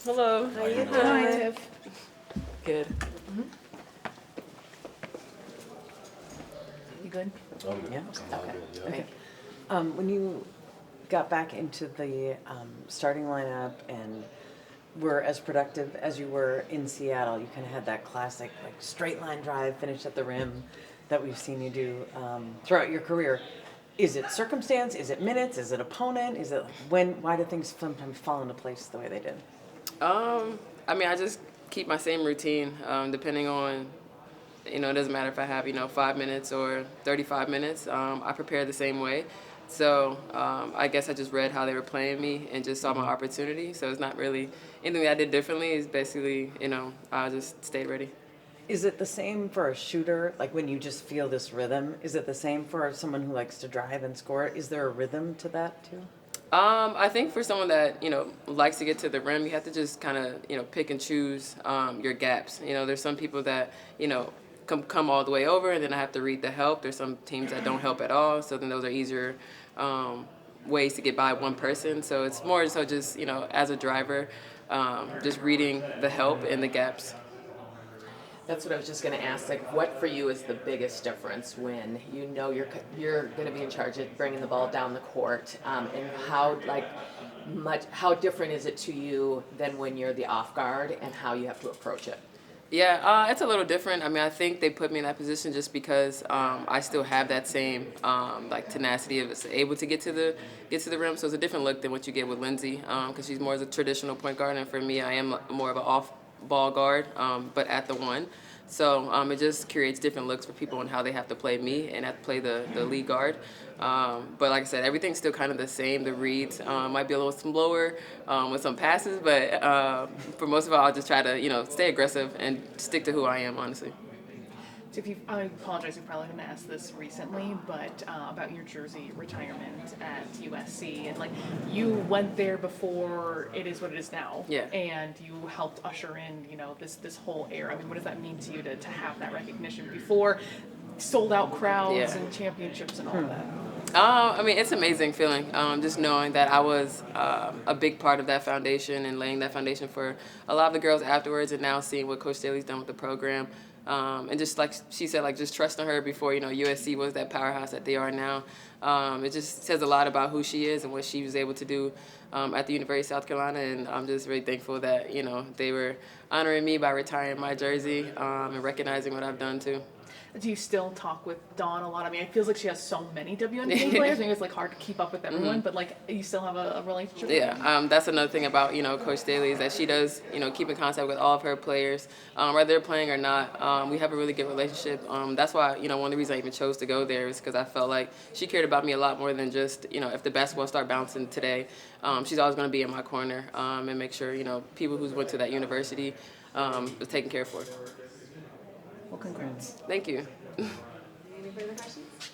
Hello. How you doing? Hi, Tiff. Good. You good? I'm good. Yeah? I'm Okay. good, yeah. Okay. When you got back into the starting lineup and were as productive as you were in Seattle, you kind of had that classic like straight line drive, finish at the rim that we've seen you do throughout your career. Is it circumstance? Is it minutes? Is it opponent? Is it when? Why do things sometimes fall into place the way they did? I mean, I just keep my same routine, depending on, it doesn't matter if I have, 5 minutes or 35 minutes. I prepare the same way. So I guess I just read how they were playing me and just saw my opportunity. So it's not really anything that I did differently. It's basically, I just stayed ready. Is it the same for a shooter? Like when you just feel this rhythm, is it the same for someone who likes to drive and score? Is there a rhythm to that too? I think for someone that, likes to get to the rim, you have to just kind of, pick and choose your gaps. There's some people that, come all the way over and then I have to read the help. There's some teams that don't help at all. So then those are easier ways to get by one person. So it's more so just, as a driver, just reading the help and the gaps. That's what I was just going to ask. Like, what for you is the biggest difference when you know you're going to be in charge of bringing the ball down the court, and how different is it to you than when you're the off guard and how you have to approach it? Yeah, it's a little different. I mean, I think they put me in that position just because I still have that same tenacity of able to get to the rim. So it's a different look than what you get with Lindsay, because she's more of a traditional point guard, and for me, I am more of an off ball guard, but at the one. So it just creates different looks for people on how they have to play me and have to play the lead guard. But like I said, everything's still kind of the same. The reads might be a little slower with some passes, but for most of it, I'll just try to stay aggressive and stick to who I am, honestly. So I apologize, you've probably been asked this recently, but about your jersey retirement at USC, and you went there before it is what it is now, Yeah. and you helped usher in, this whole era. I mean, what does that mean to you to have that recognition before sold out crowds Yeah. and championships and all that? I mean, it's an amazing feeling, just knowing that I was a big part of that foundation and laying that foundation for a lot of the girls afterwards, and now seeing what Coach Staley's done with the program. And just like she said, just trusting her before, USC was that powerhouse that they are now. It just says a lot about who she is and what she was able to do at the University of South Carolina. And I'm just really thankful that, they were honoring me by retiring my jersey and recognizing what I've done too. Do you still talk with Dawn a lot? I mean, it feels like she has so many WNBA players. Maybe it's hard to keep up with everyone, but you still have a relationship with them? Yeah, that's another thing about Coach Staley is that she does keep in contact with all of her players, whether they're playing or not. We have a really good relationship. That's why one of the reasons I even chose to go there is because I felt like she cared about me a lot more than just if the basketball start bouncing today. She's always going to be in my corner and make sure people who went to that university was taken care of. Well, congrats. Thank you. Any further questions?